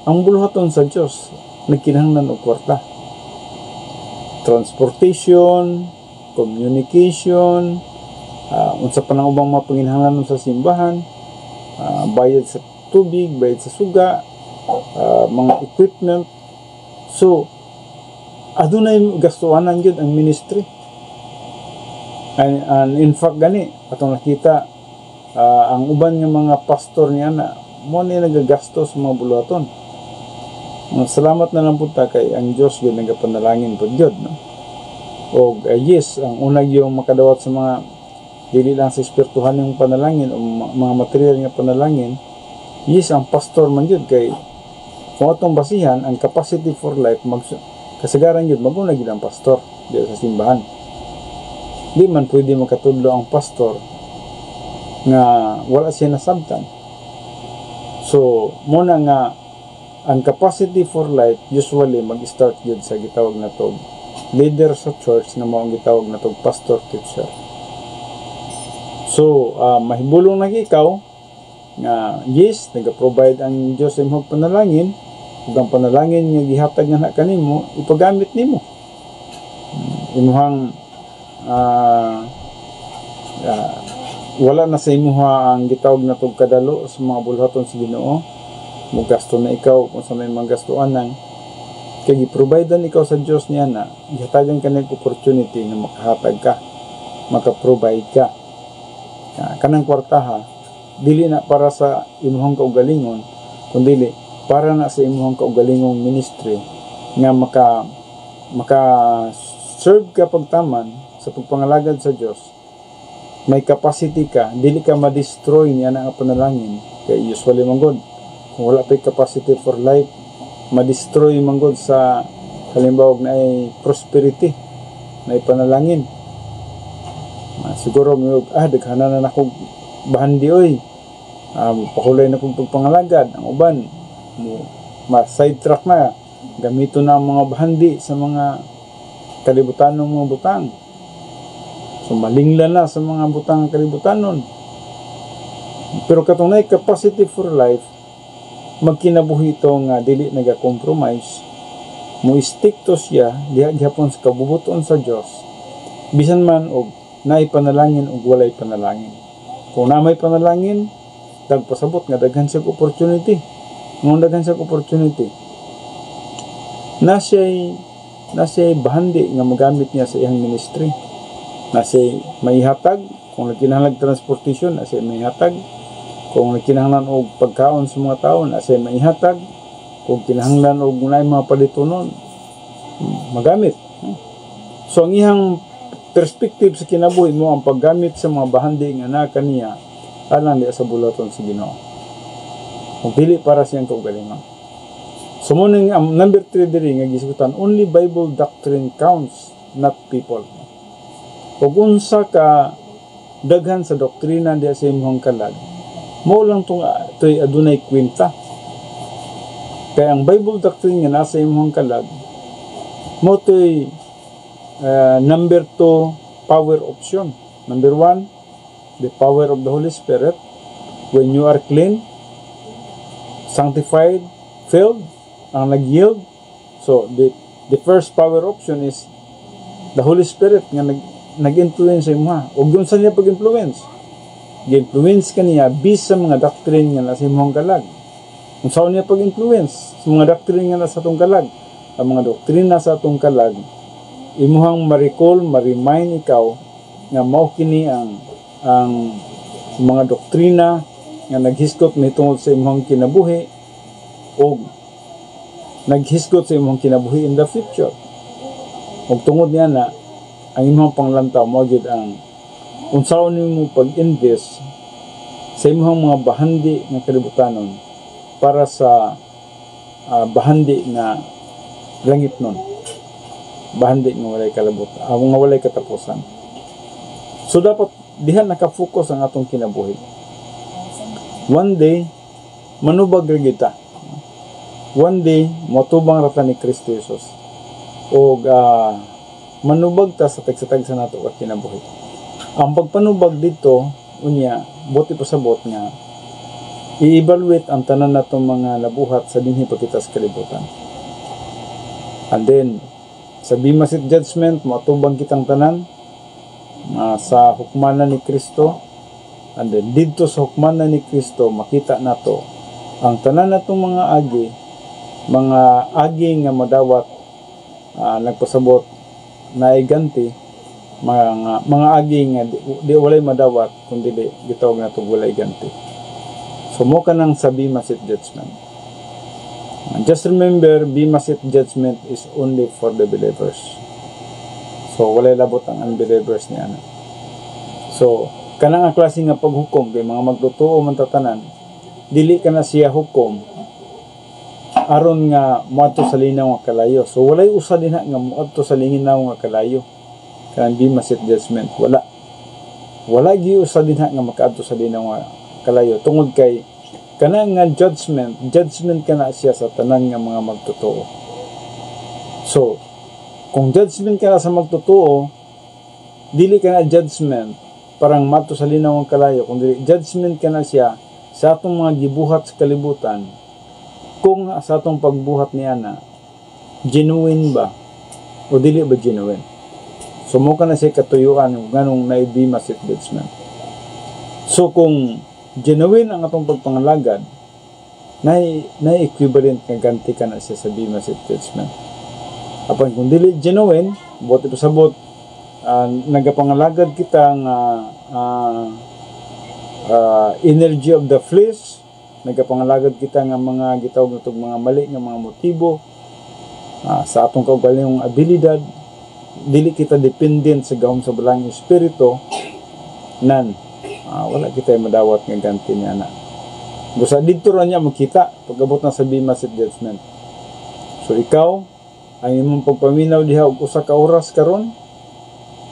ang buluhaton sa Dios nagkinahanglan og kwarta, transportation, communication, unsa pa nang ubang mga panginahanglanon sa simbahan, bayad sa tubig, bayad sa suga, mga equipment. So adunay gastuanan gyud ang ministry. And in fact gani atong nakita ang uban nga mga pastor niya na mo ni nagagastos sa mga buluhaton. Salamat na lang po ta kay ang Diyos yun nagapanalangin po Diyod, no? O yes, ang unag yung makadawat sa mga dili lang sa espirituhan yung panalangin o mga material nga panalangin, yes, ang pastor man yun kay kung atong basihan ang capacity for life kasagaran yun magunag yun ang pastor dito sa simbahan. Di man pwede makatudlo ang pastor nga wala siya nasabtan. So muna nga ang capacity for life usually mag-start yun sa gitawag na tog leader sa church na mao ang gitawag na tog pastor teacher. So mahibulong na ikaw nga yes, nag-provide ang Diyos sa imong panalangin, ug ang panalangin nga gihatag nga kanimo ipagamit nimo. Imuhang wala na sa imuha ang gitawag na tog kadalo sa mga buluhaton sa Ginoo. Mugasto na ikaw kung sa may magastuan nang kaya gi-providean ikaw sa Diyos niya na ihatagan ka ng opportunity na makahatag ka, makaprovide ka. Kanang kwartaha dili na para sa imuhang kaugalingon, kundi para na sa imuhang kaugalingong ministry nga maka serve ka pagtaman sa pagpangalagad sa Diyos. May capacity ka, dili ka ma-destroy niya na panalangin. Kaya usually manggod kung wala pa capacity for life, ma-destroy manggod sa halimbawa na ay prosperity, na ay panalangin. Siguro may daghana na akong bahandi oy. Pakulay na kong pagpangalagad ang uban ma-sidetrack na gamito na ang mga bahandi sa mga kalibutanong mga butang. So malingla na sa mga butang kalibutanon. Pero katong nay capacity for life, magkinabuhi ito nga dili naga-compromise, mo stick to siya diha gihapon sa kabubuton sa Dios. Bisan man og naay panalangin og walay panalangin. Kung na may panalangin, dagpasabot nga daghan siya opportunity. Nung daghan siya opportunity, na siya'y bahandi nga magamit niya sa iyang ministry. Na siya'y maihatag, kung nagkinahanglan transportation, na siya'y maihatag. Kung nagkinahanglan og pagkaon sa mga tao, na siya'y maihatag. Kung kinahanglan og naay mga palitunon, magamit. So ang iyang perspective sa kinabuhi mo, ang paggamit sa mga bahandi nga na kaniya, alang di sa bulaton sa Ginoo. Kung pili para siyang kaugalingon. So mo nang number 3 diri nga gisgutan, only Bible doctrine counts, not people. Kung unsa ka daghan sa doktrina diya sa imong kalag, mo lang to'y adunay kwenta. Kaya ang Bible doctrine nga nasa imong kalag, mo to'y number 2 power option. Number 1, the power of the Holy Spirit. When you are clean, sanctified, filled, ang nag-yield. So, the first power option is the Holy Spirit nga nag-influence sa imo. O yun sa niya pag-influence. Gi-influence ka niya bisa mga doctrine nga nasa imong kalag. Kung saan niya pag-influence sa mga doctrine nga nasa atong kalag. Ang mga doktrina sa atong kalag, imuhang ma-recall, ma-remind ikaw nga mao kini ang mga doktrina nga naghisgot mitungod sa imong kinabuhi o naghisgot sa imong kinabuhi in the future. Ug tungod niya na ang imong panglantaw mao gyud ang unsaon nimo pag-invest sa imong mga bahandi nga kalibutanon para sa bahandi na langit nun. Bahandi nga walay kalibot, nga walay katapusan. So dapat diha nakafocus ang atong kinabuhi. One day, manubag rin kita. One day, matubang rata ni Kristo Jesus. O manubag ta sa tagsatag sa nato at kinabuhi. Ang pagpanubag dito, unya, buti pa sa bot nga, i-evaluate ang tanan natong mga nabuhat sa dinhi pagkitas kalibutan. And then, sa Bema Seat Judgment, matubang kitang tanan, sa hukmanan ni Kristo, and then dito sa hukmanan ni Kristo makita nato ang tanan natong mga agi nga madawat nagpasabot na iganti, mga agi nga di walay madawat kundi gitawag nato walay ganti. So mo kanang sa Bema Seat Judgment. Just remember, Bema Seat Judgment is only for the believers. So, walay labot ang unbelievers niya. So, kanang ang klase nga paghukom, kay mga magtutuo man tatanan, dili ka na siya hukom, aron nga muadto sa linaw nga kalayo. So, walay usa din nga muadto sa linaw nga kalayo. Kanang Bema Seat Judgment, wala. Wala gi usa din nga makaadto sa linaw nga kalayo. Tungod kay, kanang nga judgment ka na siya sa tanan nga mga magtutuo. So, kung judgment ka na sa magtotoo, dili ka na judgment parang mato sa linaw ang kalayo, kung dili judgment ka na siya sa atong mga gibuhat sa kalibutan, kung sa atong pagbuhat niya na genuine ba o dili ba genuine. So mo ka na siya katuyuan nganong naibima sa judgment. So kung genuine ang atong pagpangalagad, na equivalent nga ganti ka na siya sa Bema Seat Judgment. Apan kung dili genuine, buti pa sabot, nagapangalagad kita nga energy of the flesh, nagapangalagad kita nga mga gitawag natog mga mali nga mga motibo sa atong kaugalingong abilidad, dili kita dependent sa gahom sa balang espiritu, wala kita madawat nga ganti niya na. Busa dito ra niya makita pag-abot na sa Bema Seat Judgment. So ikaw ang imong pagpaminaw diha og usa ka oras karon,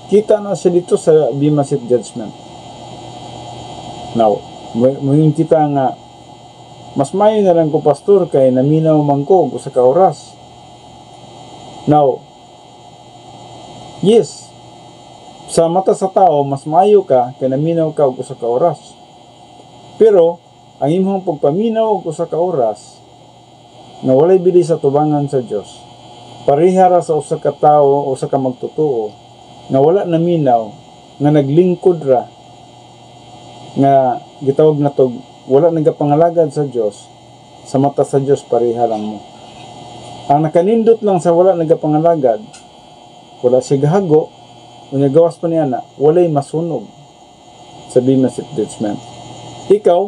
Kita na siya dito sa Bema Seat Judgment. Now, mayroon kita nga, mas mayo na lang ko pastor kay naminaw man ko sa kauras. Now, yes, sa mata sa tao, mas mayo ka kay naminaw ka sa kauras. Pero, ang imong pagpaminaw sa kauras, na walay bili sa tubangan sa Dios, parihara sa usa ka tawo o sa ka magtotoo, nga wala naminaw, nga naglingkod ra, nga gitawag na to, wala nagapangalagad sa Dios, sa mata sa Dios pareha lang mo. Ang nakanindot lang sa wala nagapangalagad, wala siya gahago, unya gawas pa niya na, walay masunog sa Bema Seat Judgment. Ikaw,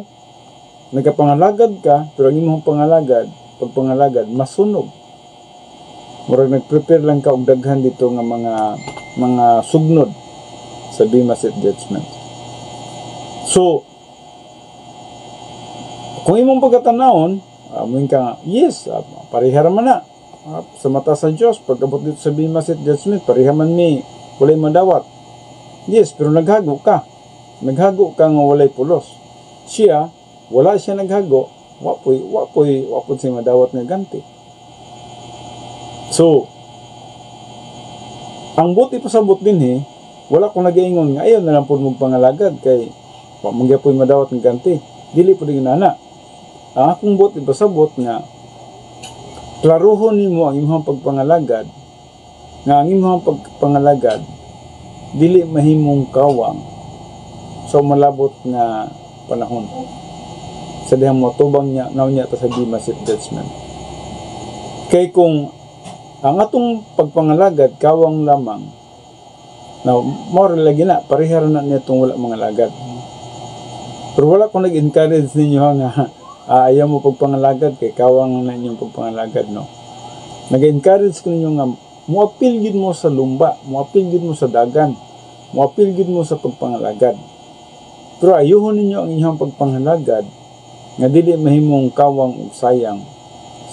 nagapangalagad ka, pero ang imong pagpangalagad, masunog. Murag nag-prepare lang ka og daghan dito nga mga sugnod sa Bema Seat Judgment. So, kung imong pagkatanawon, amin ka nga, yes, parihara man na. Sa mata sa Diyos, pagkabot dito sa Bema Seat Judgment, pariha man mi, walay madawat. Yes, pero naghago ka. Naghago ka nga walay pulos. Siya, wala siya naghago, wapoy siya madawat nga ganti. So, ang buti pasabot din wala kong nag-iingon nga, ayaw na lang po magpangalagad kay magyapoy madawat ng ganti. Dili po din nana. Ang akong buti pasabot nga, klaruhon nimo ang imong pagpangalagad, nga ang imong pagpangalagad, dili mahimong kawang sa malabot nga panahon. Sa dihang motubang niya, niya ta sa Bema Seat Judgment. Kay kung ang atong pagpangalagad kawang lamang, now more lagi na parihara na niya itong wala mga lagad. Pero wala ko nag-encourage ninyo nga ayaw mo pagpangalagad kay kawang na inyong pagpangalagad, no. Nag-encourage ko ninyo nga muapil gid mo sa lumba, muapil gid mo sa dagan, muapil gid mo sa pagpangalagad. Pero ayuhon ninyo ang inyong pagpangalagad nga dili mahimong kawang ug sayang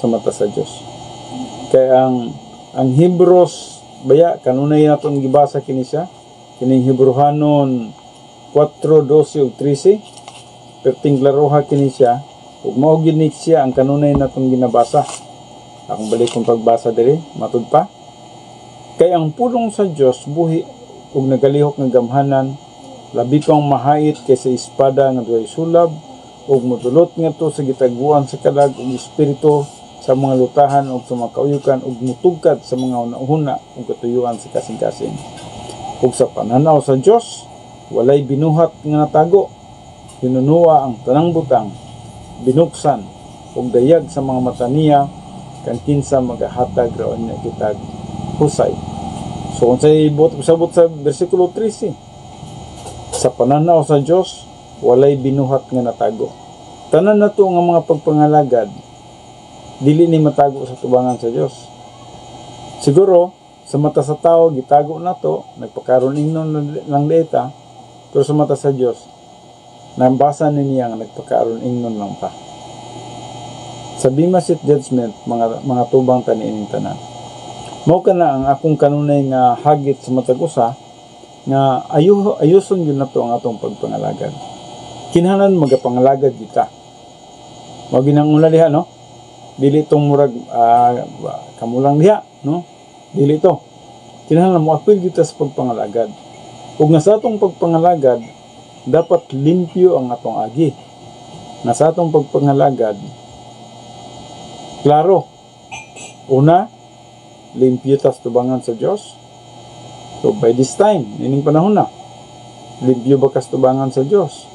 sa mata sa Dios. Kaya ang Hebrews baya kanunay naton gibasa kini siya, kining Hebrehanon 4:12 ug 13, perting klaroha kini siya ug mao gid siya ang kanunay naton ginabasa. Akong balik kong pagbasa diri matud pa. Kaya ang pulong sa Dios buhi ug nagalihok nga gamhanan, labi pang mahait kaysa espada nga duay sulab ug motulot ngadto sa gitaguan sa kalag ug espiritu, sa mga lutahan o sa mga kauyukan ug mutugkad sa mga hunahuna ug katuyuan sa kasing-kasing. Ug sa pananaw sa Dios, walay binuhat nga natago, hinunuwa ang tanang butang, binuksan ug dayag sa mga mata niya, kan kinsa magahatag raon niya kitag husay. So unsay sabot sa bersikulo 13, sa pananaw sa Dios, walay binuhat nga natago. Tanan nato nga mga pagpangalagad, dili ni matago sa tubangan sa Dios. Siguro sa mata sa tao gitago nato, nagpakaron ingnon lang data, pero sa mata sa Dios nambasa niya nga nagpakaron ingnon lang pa. Sa Bema Seat Judgment, mga tubang taniining tanan, mao kana ang akong kanunay nga hagit sa matag usa nga ayuson gyud nato ang atong pagpangalagad. Kinahanglan magapangalagad kita. Mao ginangula diha, no? Dili itong murag kamulang diha, no? Dili ito. Kinahanglan mo apil kita sa pagpangalagad. Ug nga sa atong pagpangalagad, dapat limpyo ang atong agi. Nga sa atong pagpangalagad, klaro, una, limpyo tas tubangan sa Dios. So by this time, ining panahon na, limpyo ba kas tubangan sa Dios?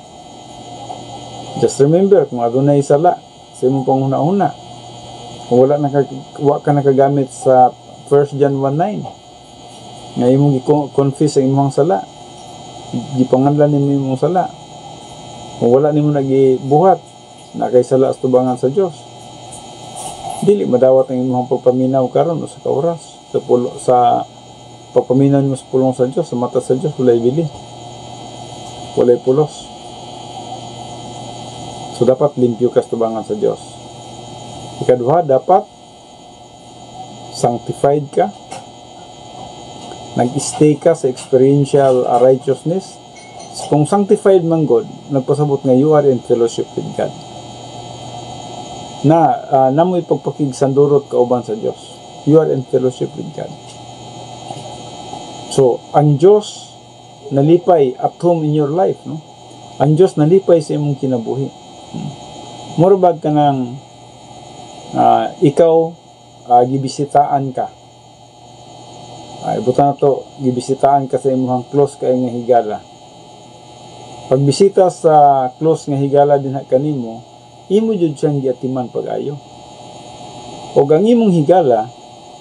Just remember, kung adunay sala sa imong panghuna-una, kung wala ka nakagamit sa 1 John 1:9 nga imong i-confess ang imong sala, gipanganlan nimo imong sala, kung wala nimo nagibuhat na kay sala sa tubangan sa Dios, dili madawat ang imong pagpaminaw karon sa kauras sa pagpaminaw mo sa pulong sa Dios, sa mata sa Dios walay bili, walay pulos. So dapat limpyo ka sa tubangan sa Dios. Ikaduha, dapat sanctified ka. nag-stay ka sa experiential righteousness, kung sanctified man God, nagpasabot nga you are in fellowship with God. Namoy pagpakig sandurot kauban sa Dios. You are in fellowship with God. So, ang Diyos nalipay at home in your life, no? Ang Diyos nalipay sa imong kinabuhi. Murabag ka ng ikaw gibisitaan ka. Ibutan na to, gibisitaan ka sa imong close kay nga higala. Pagbisita sa close nga higala din kanimo, imo jud siyang giatiman pag-ayo. O ang imong higala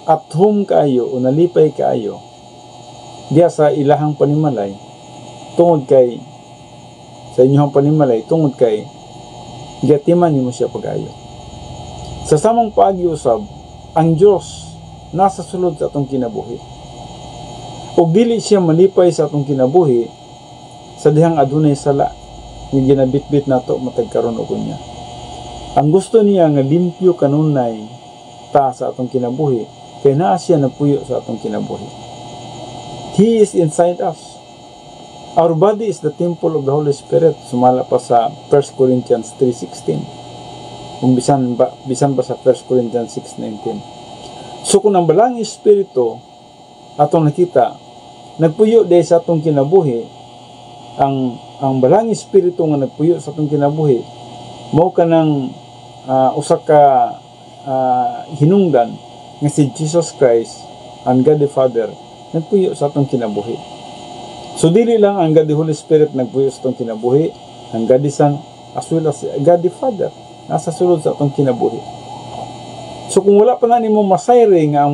at home kaayo o nalipay kaayo diya sa ilahang panimalay tungod kay sa inyong panimalay tungod kay giatiman nimo siya pag-ayo. Sa samang pag-iusab, ang Dios nasa sulod sa atong kinabuhi. Ug dili siya malipay sa atong kinabuhi sa dihang adunay sala nga ginabitbit nato matag karon og unya. Ang gusto niya nga limpyo kanunay ta sa atong kinabuhi kay naa siya napuyo sa atong kinabuhi. He is inside us. Our body is the temple of the Holy Spirit. Sumala pa sa 1 Corinthians 3:16. Kung bisan pa sa 1 Corinthians 6:19. So kung ang balang espiritu atong nakita nagpuyo dahil sa atong kinabuhi, ang balang espiritu nga nagpuyo sa atong kinabuhi mao kanang usa ka hinungdan nga si Jesus Christ and God the Father nagpuyo sa atong kinabuhi. So dili lang ang God the Holy Spirit nagpuyo sa atong kinabuhi, ang God the Son as well as God the Father nasa sulod sa atong kinabuhi. So kung wala pa na nimo masayre nga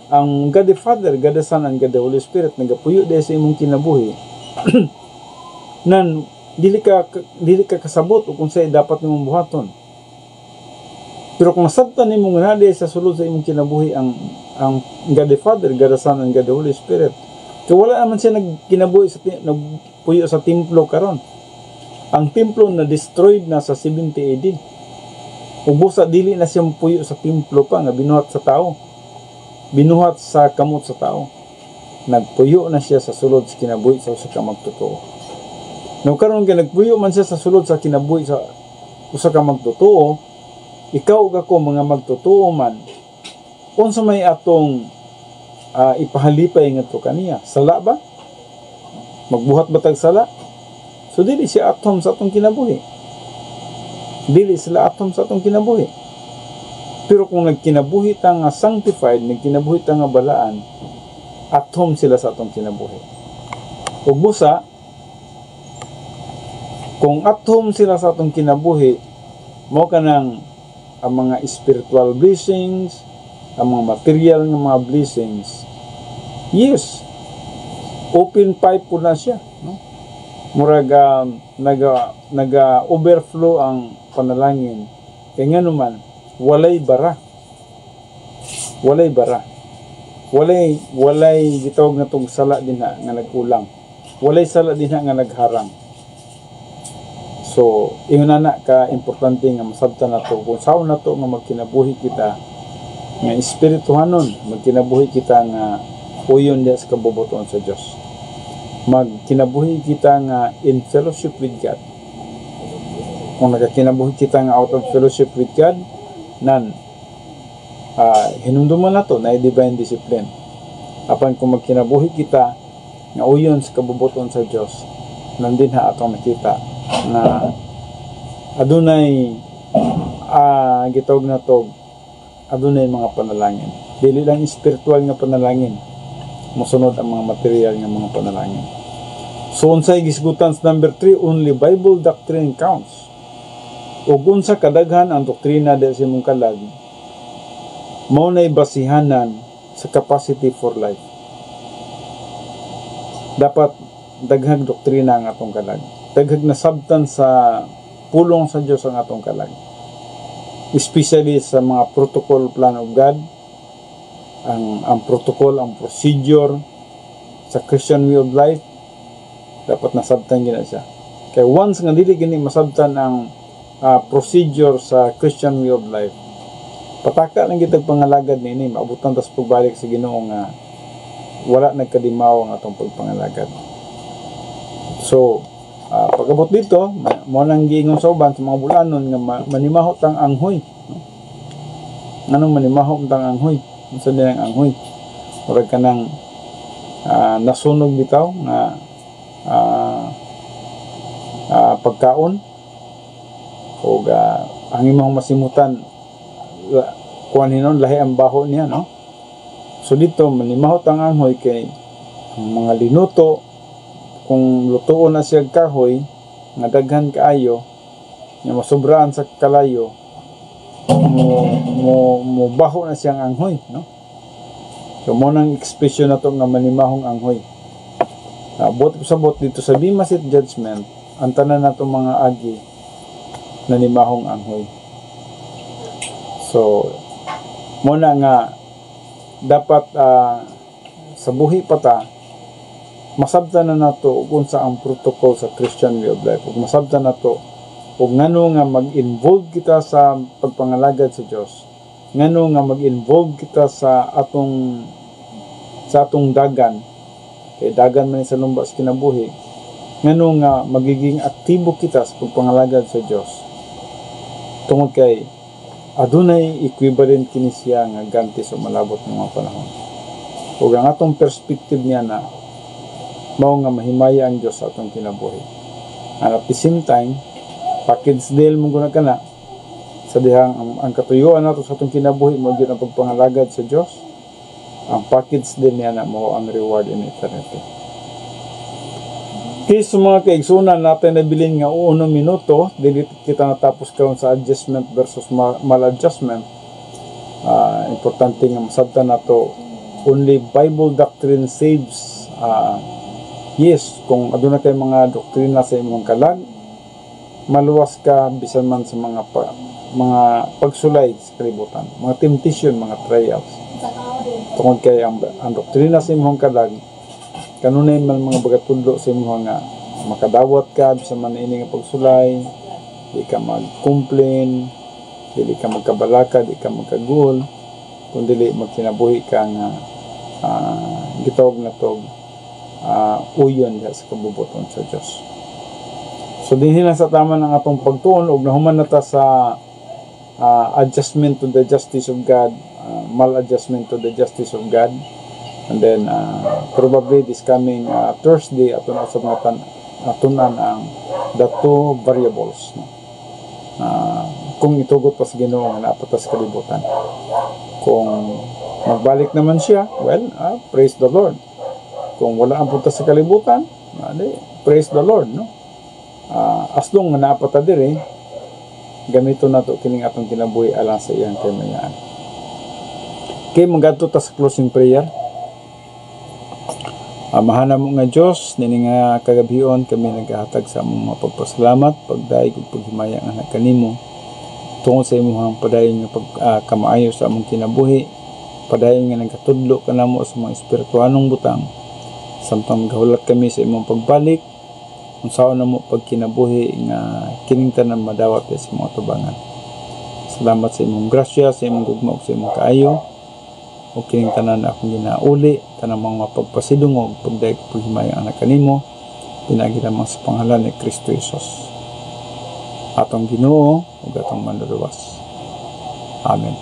ang God the Father, God the Son, and God the Holy Spirit nagapuyo dahil sa imong kinabuhi, nan dili ka kasabot o kung sa'y dapat nimong buhaton. Pero kung masabtan nimo nga dahil sa sulod sa imong kinabuhi ang God the Father, God the Son, and God the Holy Spirit, kaya wala naman siya nagpuyo sa templo karon. Ang templo na destroyed na sa 70 AD. Ubusa dili na siya puyo sa templo pa nga binuhat sa tao. Binuhat sa kamot sa tao. Nagpuyo na siya sa sulod sa kinabuhi sa usa ka magtotoo. Now karon kay nagpuyo man siya sa sulod sa kinabuhi sa usa ka magtotoo, ikaw ug ako mga magtotoo man, unsa may atong ipahalipay ngadto kaniya? Sala ba? Magbuhat ba tag sala? So dili siya atom sa atong kinabuhi. Dili sila atom sa atong kinabuhi. Pero kung nagkinabuhi ta nga sanctified, nagkinabuhi ta nga balaan, atom sila sa atong kinabuhi. Ug busa, kung atom sila sa atong kinabuhi, mao kanang ang mga spiritual blessings, ang mga material nga mga blessings, yes, open pipe po na siya, no? Murag naga-overflow ang panalangin. Kaya nga naman, walay bara. Walay bara. Walay gitawag na tong sala din nga nagkulang. Walay sala din nga nagharang. So, ingon na ka importante nga masabtan nato kung saan nato nga magkinabuhi kita nga espirituhanon, magkinabuhi kita nga uyon diya sa kabubuton sa Dios. Magkinabuhi kita nga in fellowship with God. Kung nagkinabuhi kita nga out of fellowship with God, hinumduman na to na divine discipline. Apan kung magkinabuhi kita nga uyon sa kabubuton sa Dios, nandin ha atong nakita na adunay gitawag na to adunay mga panalangin. Dili lang spiritual nga panalangin, mosunod ang mga material nga mga panalangin. So unsay gisgutan sa number 3, only Bible doctrine counts. Ug unsa kadaghan ang doktrina diha sa imong kalag, mao nay basihanan sa capacity for life. Dapat daghang doktrina ang atong kalag. Daghang nasabtan sa pulong sa Dios ang atong kalag. Especially sa mga protocol plan of God, ang protocol, ang procedure sa Christian way of life, dapat nasabtan gina siya. Kaya once nga dili gini masabtan ang procedure sa Christian way of life, pataka lang gitag pangalagad nini, maabutan tas pagbalik sa Ginoo nga wala nagkadimaw ang atong pagpangalagad. So pagabot dito, mo nang giingon sa uban sa mga bulanon nga manimahot ang anghoy. Anong manimahot ang anghoy? Unsa din ang anghoy? Murag kanang nasunog bitaw nga pagkaon o ang imong masimutan kuan hinon lahi ang baho niya, no? So dito manimahot ang anghoy kay ang mga linuto kung lutuon na siya kahoy nga daghan kaayo nga masobraan sa kalayo mo baho na siyang anghoy, no? So mo nang ekspresyon na to nga manimahong anghoy. Bot dito sa Bema Seat Judgment ang tanan nato mga agi na nimahong anghoy. So mo na nga dapat sa buhi pa ta masabtan na nato kung sa ang protocol sa Christian way of life. Ug masabtan nato ug ngano nga mag-involve kita sa pagpangalagad sa Dios. Ngano nga mag-involve kita sa atong dagan. Kay dagan man sa lumba sa kinabuhi. Ngano nga magiging aktibo kita sa pagpangalagad sa Dios. Tungod kay adunay equivalent kini siya nga ganti sa malabot nga mga panahon. Ug ang atong perspective niya na mao nga mahimaya ang Dios sa atong kinabuhi. And at the same time, package deal mo guna kana sa dihang ang katuyuan nato sa atong kinabuhi mo gyud ang pagpangalagad sa Dios. Ang package deal niya na mo ang reward in eternity. Kaya sa mga kaigsunan natin na bilin nga 1 minuto, dili kita natapos karon sa adjustment versus maladjustment. Importante nga masabtan nato only Bible doctrine saves. Yes, kung aduna kay mga doktrina sa imong kalag, maluwas ka bisan man sa mga pagsulay sa kalibutan, mga temptation, mga trials. Tungod kay ang doktrina sa imong kalag, kanunay man mga bagatudlo sa imong nga makadawat ka bisan man ini nga pagsulay, di ka mag-complain, dili ka magkabalaka, di ka magkagul, kundi magkinabuhi ka nga gitawag na to uyon sa kabubuton sa Dios. So dinhi na sa tama ng atong pagtuon ug nahuman na ta sa adjustment to the justice of God, maladjustment to the justice of God. And then probably this coming Thursday aton sa mga atunan ang the two variables, no? Kung itugot pa sa Ginoo nga napatas kalibutan. Kung magbalik naman siya, well, praise the Lord. Kung wala ang punta sa kalibutan, praise the Lord, no? As long nga napata diri, gamito na to kining atong kinabuhi alang sa iyang kamayaan. Okay, magadto ta sa closing prayer. Mahana mo nga Dios, nini nga kagabion kami nagahatag sa among mga pagpasalamat, pagdaig ug paghimaya nga kanimo tungod sa imong padayon nga pagkamaayo sa among kinabuhi, padayon nga nagkatudlo kanamo sa mga espirituhanong butang. Samtang gahulat kami sa imong pagbalik, unsaon na mo pagkinabuhi nga kining tanan madawat sa mga tubangan. Salamat sa imong grasya, sa imong gugma ug sa imong kaayo. O kining tanan akong ginauli, tanang mga pagpasidungog, pagdaig paghimaya anak kanimo, pinagi lamang sa pangalan ni Kristo Jesus. Atong Ginoo ug atong manluluwas. Amen.